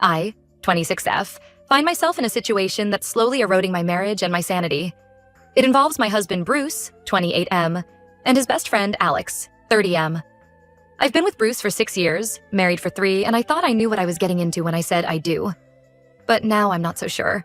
I, 26F, find myself in a situation that's slowly eroding my marriage and my sanity. It involves my husband Bruce, 28M, and his best friend Alex, 30M. I've been with Bruce for 6 years, married for 3, and I thought I knew what I was getting into when I said I do. But now I'm not so sure.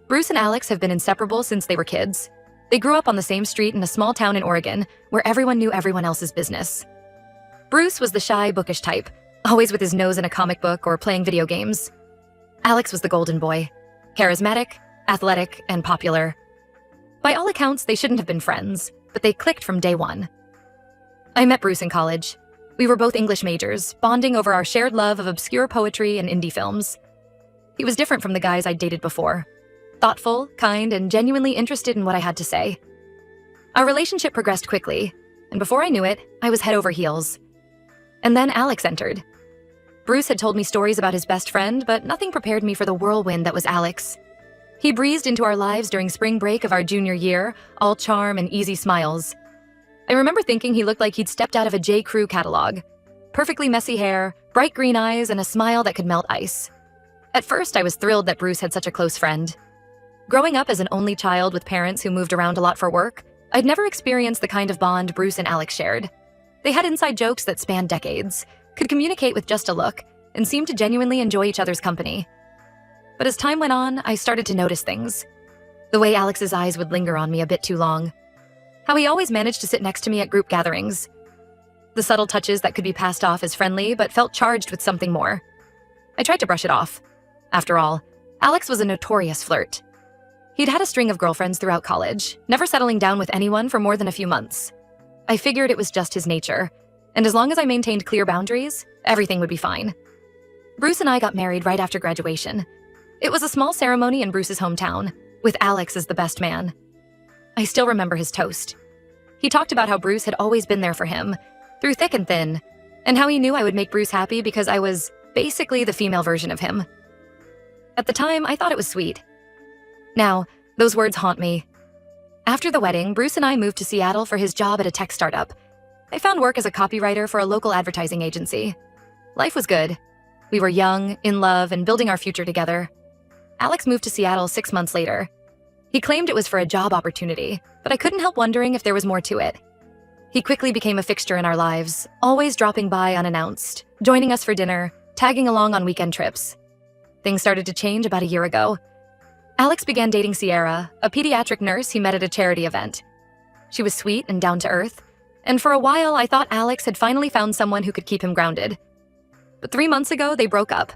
Bruce and Alex have been inseparable since they were kids. They grew up on the same street in a small town in Oregon, where everyone knew everyone else's business. Bruce was the shy, bookish type, always with his nose in a comic book or playing video games. Alex was the golden boy, charismatic, athletic, and popular. By all accounts, they shouldn't have been friends, but they clicked from day one. I met Bruce in college. We were both English majors, bonding over our shared love of obscure poetry and indie films. He was different from the guys I'd dated before. Thoughtful, kind, and genuinely interested in what I had to say. Our relationship progressed quickly, and before I knew it, I was head over heels. And then Alex entered. Bruce had told me stories about his best friend, but nothing prepared me for the whirlwind that was Alex. He breezed into our lives during spring break of our junior year, all charm and easy smiles. I remember thinking he looked like he'd stepped out of a J. Crew catalog. Perfectly messy hair, bright green eyes, and a smile that could melt ice. At first, I was thrilled that Bruce had such a close friend. Growing up as an only child with parents who moved around a lot for work, I'd never experienced the kind of bond Bruce and Alex shared. They had inside jokes that spanned decades, could communicate with just a look, and seemed to genuinely enjoy each other's company. But as time went on, I started to notice things. The way Alex's eyes would linger on me a bit too long. How he always managed to sit next to me at group gatherings. The subtle touches that could be passed off as friendly but felt charged with something more. I tried to brush it off. After all, Alex was a notorious flirt. He'd had a string of girlfriends throughout college, never settling down with anyone for more than a few months. I figured it was just his nature, and as long as I maintained clear boundaries, everything would be fine. Bruce and I got married right after graduation. It was a small ceremony in Bruce's hometown, with Alex as the best man. I still remember his toast. He talked about how Bruce had always been there for him, through thick and thin, and how he knew I would make Bruce happy because I was basically the female version of him. At the time, I thought it was sweet. Now, those words haunt me. After the wedding, Bruce and I moved to Seattle for his job at a tech startup. I found work as a copywriter for a local advertising agency. Life was good. We were young, in love, and building our future together. Alex moved to Seattle 6 months later. He claimed it was for a job opportunity, but I couldn't help wondering if there was more to it. He quickly became a fixture in our lives, always dropping by unannounced, joining us for dinner, tagging along on weekend trips. Things started to change about a year ago. Alex began dating Sierra, a pediatric nurse he met at a charity event. She was sweet and down to earth, and for a while I thought Alex had finally found someone who could keep him grounded. But 3 months ago, they broke up.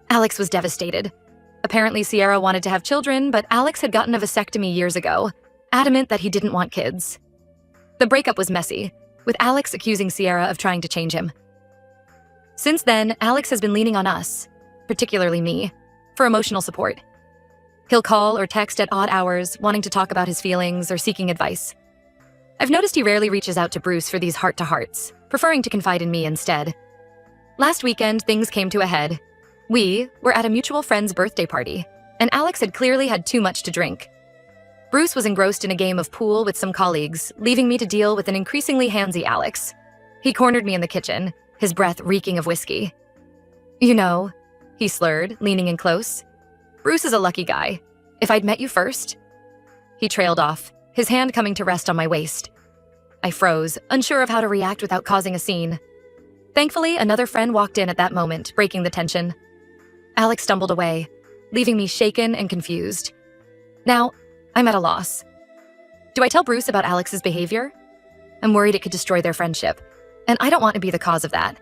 Alex was devastated. Apparently Sierra wanted to have children, but Alex had gotten a vasectomy years ago, adamant that he didn't want kids. The breakup was messy, with Alex accusing Sierra of trying to change him. Since then, Alex has been leaning on us, particularly me, for emotional support. He'll call or text at odd hours, wanting to talk about his feelings or seeking advice. I've noticed he rarely reaches out to Bruce for these heart-to-hearts, preferring to confide in me instead. Last weekend, things came to a head. We were at a mutual friend's birthday party, and Alex had clearly had too much to drink. Bruce was engrossed in a game of pool with some colleagues, leaving me to deal with an increasingly handsy Alex. He cornered me in the kitchen, his breath reeking of whiskey. "You know," he slurred, leaning in close. "Bruce is a lucky guy. If I'd met you first." He trailed off, his hand coming to rest on my waist. I froze, unsure of how to react without causing a scene. Thankfully, another friend walked in at that moment, breaking the tension. Alex stumbled away, leaving me shaken and confused. Now, I'm at a loss. Do I tell Bruce about Alex's behavior? I'm worried it could destroy their friendship, and I don't want to be the cause of that.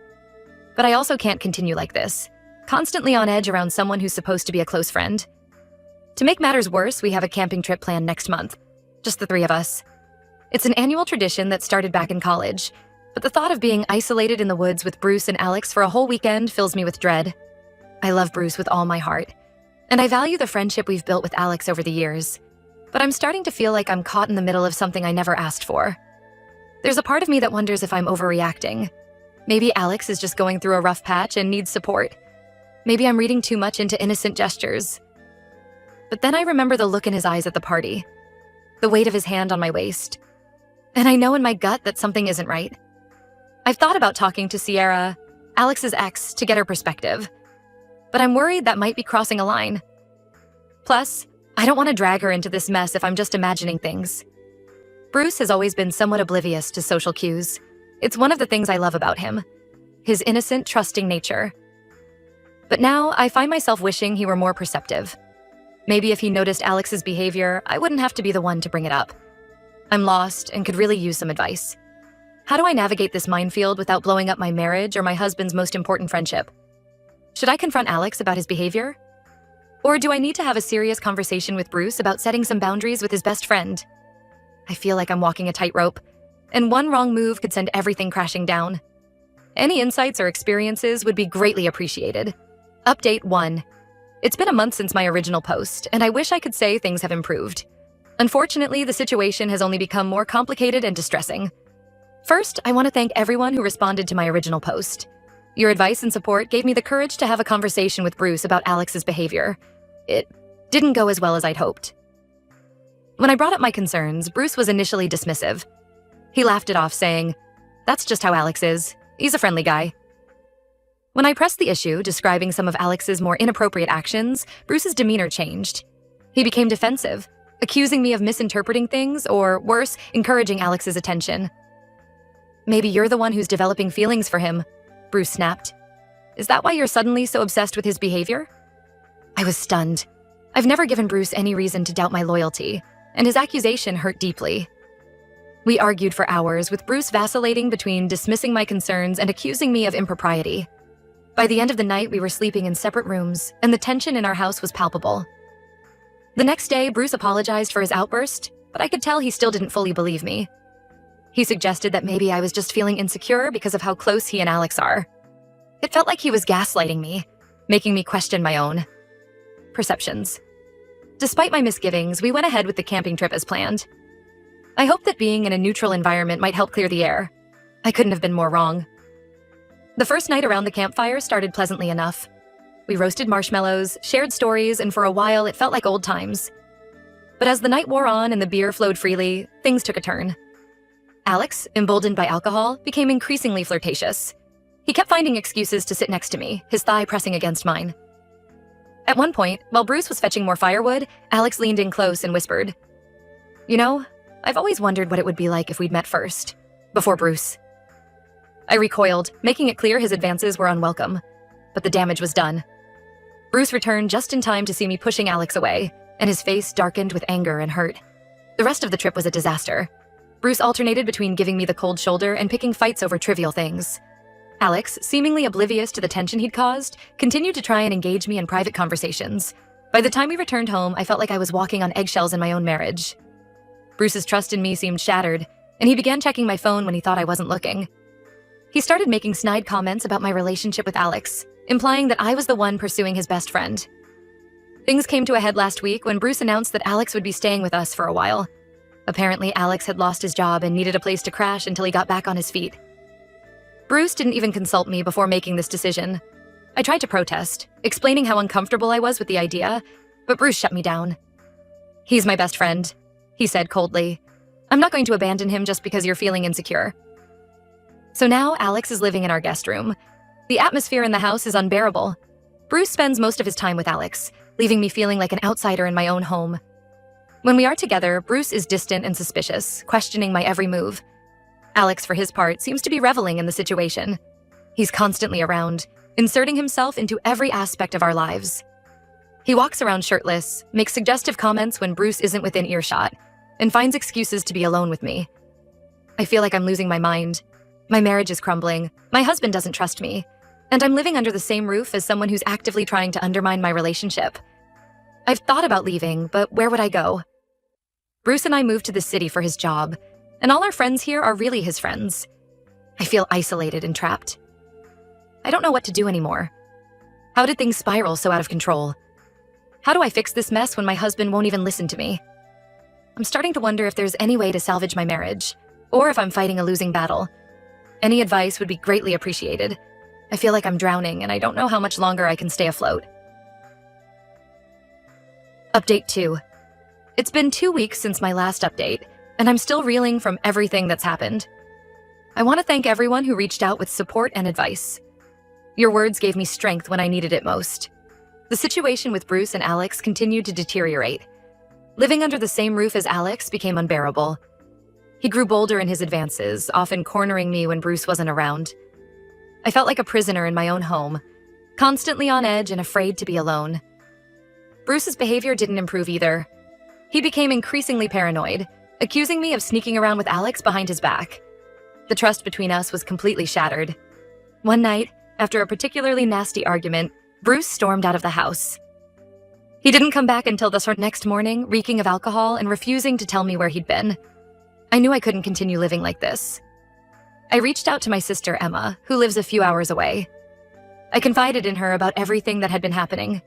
But I also can't continue like this, constantly on edge around someone who's supposed to be a close friend. To make matters worse, we have a camping trip planned next month, just the 3 of us. It's an annual tradition that started back in college, but the thought of being isolated in the woods with Bruce and Alex for a whole weekend fills me with dread. I love Bruce with all my heart, and I value the friendship we've built with Alex over the years, but I'm starting to feel like I'm caught in the middle of something I never asked for. There's a part of me that wonders if I'm overreacting. Maybe Alex is just going through a rough patch and needs support. Maybe I'm reading too much into innocent gestures. But then I remember the look in his eyes at the party, the weight of his hand on my waist, and I know in my gut that something isn't right. I've thought about talking to Sierra, Alex's ex, to get her perspective. but I'm worried that might be crossing a line. Plus, I don't want to drag her into this mess if I'm just imagining things. Bruce has always been somewhat oblivious to social cues. It's one of the things I love about him, his innocent, trusting nature. But now, I find myself wishing he were more perceptive. Maybe if he noticed Alex's behavior, I wouldn't have to be the one to bring it up. I'm lost and could really use some advice. How do I navigate this minefield without blowing up my marriage or my husband's most important friendship? Should I confront Alex about his behavior? Or do I need to have a serious conversation with Bruce about setting some boundaries with his best friend? I feel like I'm walking a tightrope, and one wrong move could send everything crashing down. Any insights or experiences would be greatly appreciated. Update 1. It's been a month since my original post, and I wish I could say things have improved. Unfortunately, the situation has only become more complicated and distressing. First, I want to thank everyone who responded to my original post. Your advice and support gave me the courage to have a conversation with Bruce about Alex's behavior. It didn't go as well as I'd hoped. When I brought up my concerns, Bruce was initially dismissive. He laughed it off, saying, "That's just how Alex is. He's a friendly guy." When I pressed the issue, describing some of Alex's more inappropriate actions, Bruce's demeanor changed. He became defensive, accusing me of misinterpreting things, or worse, encouraging Alex's attention. "Maybe you're the one who's developing feelings for him," Bruce snapped. "Is that why you're suddenly so obsessed with his behavior?" I was stunned. I've never given Bruce any reason to doubt my loyalty, and his accusation hurt deeply. We argued for hours, with Bruce vacillating between dismissing my concerns and accusing me of impropriety. By the end of the night, we were sleeping in separate rooms, and the tension in our house was palpable. The next day, Bruce apologized for his outburst, but I could tell he still didn't fully believe me. He suggested that maybe I was just feeling insecure because of how close he and Alex are. It felt like he was gaslighting me, making me question my own perceptions. Despite my misgivings, we went ahead with the camping trip as planned. I hoped that being in a neutral environment might help clear the air. I couldn't have been more wrong. The first night around the campfire started pleasantly enough. We roasted marshmallows, shared stories, and for a while it felt like old times. But as the night wore on and the beer flowed freely, things took a turn. Alex, emboldened by alcohol, became increasingly flirtatious. He kept finding excuses to sit next to me, his thigh pressing against mine. At one point, while Bruce was fetching more firewood, Alex leaned in close and whispered, "You know, I've always wondered what it would be like if we'd met first, before Bruce." I recoiled, making it clear his advances were unwelcome, but the damage was done. Bruce returned just in time to see me pushing Alex away, and his face darkened with anger and hurt. The rest of the trip was a disaster. Bruce alternated between giving me the cold shoulder and picking fights over trivial things. Alex, seemingly oblivious to the tension he'd caused, continued to try and engage me in private conversations. By the time we returned home, I felt like I was walking on eggshells in my own marriage. Bruce's trust in me seemed shattered, and he began checking my phone when he thought I wasn't looking. He started making snide comments about my relationship with Alex, implying that I was the one pursuing his best friend. Things came to a head last week when Bruce announced that Alex would be staying with us for a while. Apparently, Alex had lost his job and needed a place to crash until he got back on his feet. Bruce didn't even consult me before making this decision. I tried to protest, explaining how uncomfortable I was with the idea, but Bruce shut me down. "He's my best friend," he said coldly. "I'm not going to abandon him just because you're feeling insecure." So now Alex is living in our guest room. The atmosphere in the house is unbearable. Bruce spends most of his time with Alex, leaving me feeling like an outsider in my own home. When we are together, Bruce is distant and suspicious, questioning my every move. Alex, for his part, seems to be reveling in the situation. He's constantly around, inserting himself into every aspect of our lives. He walks around shirtless, makes suggestive comments when Bruce isn't within earshot, and finds excuses to be alone with me. I feel like I'm losing my mind. My marriage is crumbling, my husband doesn't trust me, and I'm living under the same roof as someone who's actively trying to undermine my relationship. I've thought about leaving, but where would I go? Bruce and I moved to the city for his job, and all our friends here are really his friends. I feel isolated and trapped. I don't know what to do anymore. How did things spiral so out of control? How do I fix this mess when my husband won't even listen to me? I'm starting to wonder if there's any way to salvage my marriage, or if I'm fighting a losing battle. Any advice would be greatly appreciated. I feel like I'm drowning, and I don't know how much longer I can stay afloat. Update 2. It's been 2 weeks since my last update, and I'm still reeling from everything that's happened. I want to thank everyone who reached out with support and advice. Your words gave me strength when I needed it most. The situation with Bruce and Alex continued to deteriorate. Living under the same roof as Alex became unbearable. He grew bolder in his advances, often cornering me when Bruce wasn't around. I felt like a prisoner in my own home, constantly on edge and afraid to be alone. Bruce's behavior didn't improve either. He became increasingly paranoid, accusing me of sneaking around with Alex behind his back. The trust between us was completely shattered. One night, after a particularly nasty argument, Bruce stormed out of the house. He didn't come back until the next morning, reeking of alcohol and refusing to tell me where he'd been. I knew I couldn't continue living like this. I reached out to my sister Emma, who lives a few hours away. I confided in her about everything that had been happening.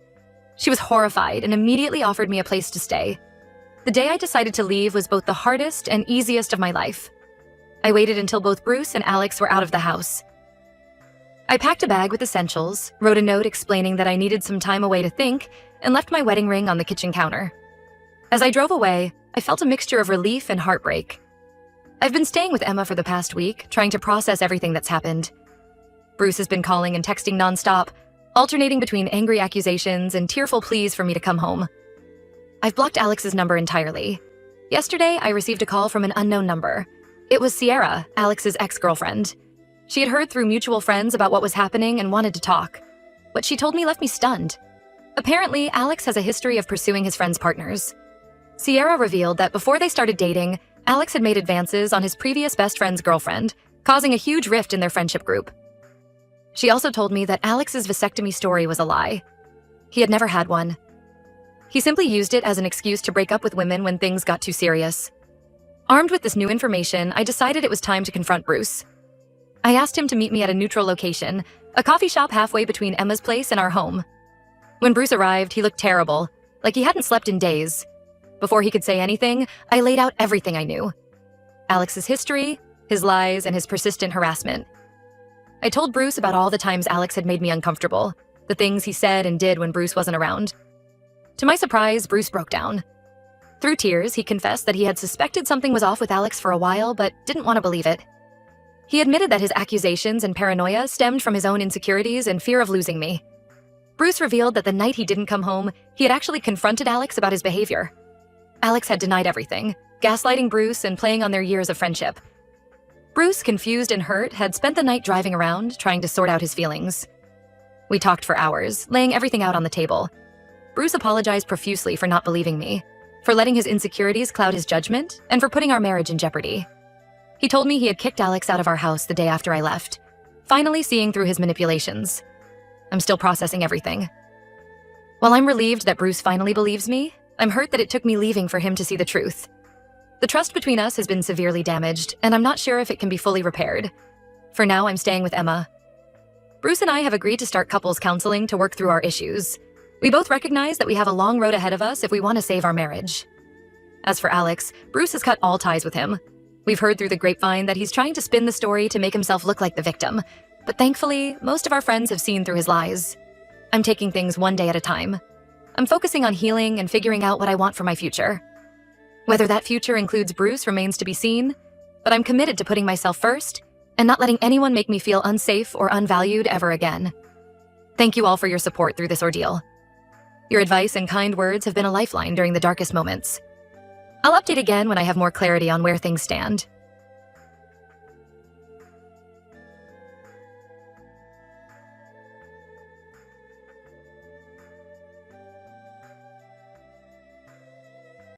She was horrified and immediately offered me a place to stay. The day I decided to leave was both the hardest and easiest of my life. I waited until both Bruce and Alex were out of the house. I packed a bag with essentials, wrote a note explaining that I needed some time away to think, and left my wedding ring on the kitchen counter. As I drove away, I felt a mixture of relief and heartbreak. I've been staying with Emma for the past week, trying to process everything that's happened. Bruce has been calling and texting nonstop, alternating between angry accusations and tearful pleas for me to come home. I've blocked Alex's number entirely. Yesterday, I received a call from an unknown number. It was Sierra, Alex's ex-girlfriend. She had heard through mutual friends about what was happening and wanted to talk. What she told me left me stunned. Apparently, Alex has a history of pursuing his friends' partners. Sierra revealed that before they started dating, Alex had made advances on his previous best friend's girlfriend, causing a huge rift in their friendship group. She also told me that Alex's vasectomy story was a lie. He had never had one. He simply used it as an excuse to break up with women when things got too serious. Armed with this new information, I decided it was time to confront Bruce. I asked him to meet me at a neutral location, a coffee shop halfway between Emma's place and our home. When Bruce arrived, he looked terrible, like he hadn't slept in days. Before he could say anything, I laid out everything I knew. Alex's history, his lies, and his persistent harassment. I told Bruce about all the times Alex had made me uncomfortable, the things he said and did when Bruce wasn't around. To my surprise, Bruce broke down. Through tears, he confessed that he had suspected something was off with Alex for a while, but didn't want to believe it. He admitted that his accusations and paranoia stemmed from his own insecurities and fear of losing me. Bruce revealed that the night he didn't come home, he had actually confronted Alex about his behavior. Alex had denied everything, gaslighting Bruce and playing on their years of friendship. Bruce, confused and hurt, had spent the night driving around, trying to sort out his feelings. We talked for hours, laying everything out on the table. Bruce apologized profusely for not believing me, for letting his insecurities cloud his judgment, and for putting our marriage in jeopardy. He told me he had kicked Alex out of our house the day after I left, finally seeing through his manipulations. I'm still processing everything. While I'm relieved that Bruce finally believes me, I'm hurt that it took me leaving for him to see the truth. The trust between us has been severely damaged, and I'm not sure if it can be fully repaired. For now, I'm staying with Emma. Bruce and I have agreed to start couples counseling to work through our issues. We both recognize that we have a long road ahead of us if we want to save our marriage. As for Alex, Bruce has cut all ties with him. We've heard through the grapevine that he's trying to spin the story to make himself look like the victim, but thankfully, most of our friends have seen through his lies. I'm taking things one day at a time. I'm focusing on healing and figuring out what I want for my future. Whether that future includes Bruce remains to be seen, but I'm committed to putting myself first and not letting anyone make me feel unsafe or unvalued ever again. Thank you all for your support through this ordeal. Your advice and kind words have been a lifeline during the darkest moments. I'll update again when I have more clarity on where things stand.